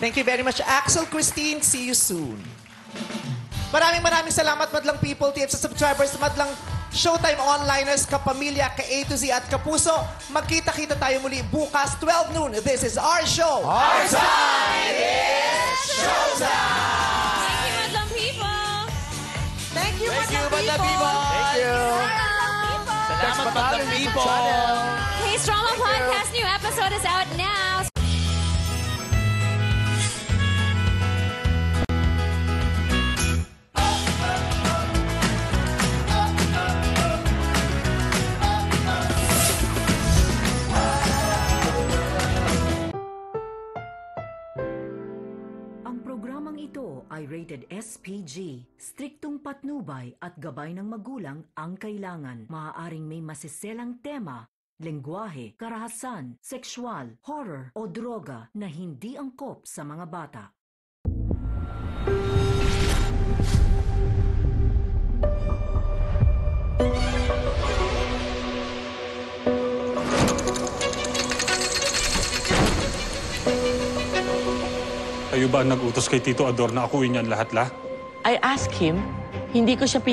Thank you very much, Axel, Christine. See you soon. Maraming salamat, Madlang People, TF sa subscribers, Madlang Showtime Onliners, kapamilya, ka-A to Z at kapuso. Magkita-kita tayo muli bukas, 12 noon. This is our show. Our time is Thank showtime! you, Madlang People. Thank you, Thank you, Madlang Madlang People. People! Thank you. Salamat, Madlang People! Hey, Strama Podcast new episode is out now. Ang programang ito ay rated SPG. Striktong patnubay at gabay ng magulang ang kailangan. Maaaring may masiselang tema, lengguwahe, karahasan, sexual, horror o droga na hindi angkop sa mga bata. Kayo ba ang nag-utos kay Tito Ador na akuin yan lahat, la? I asked him, hindi ko siya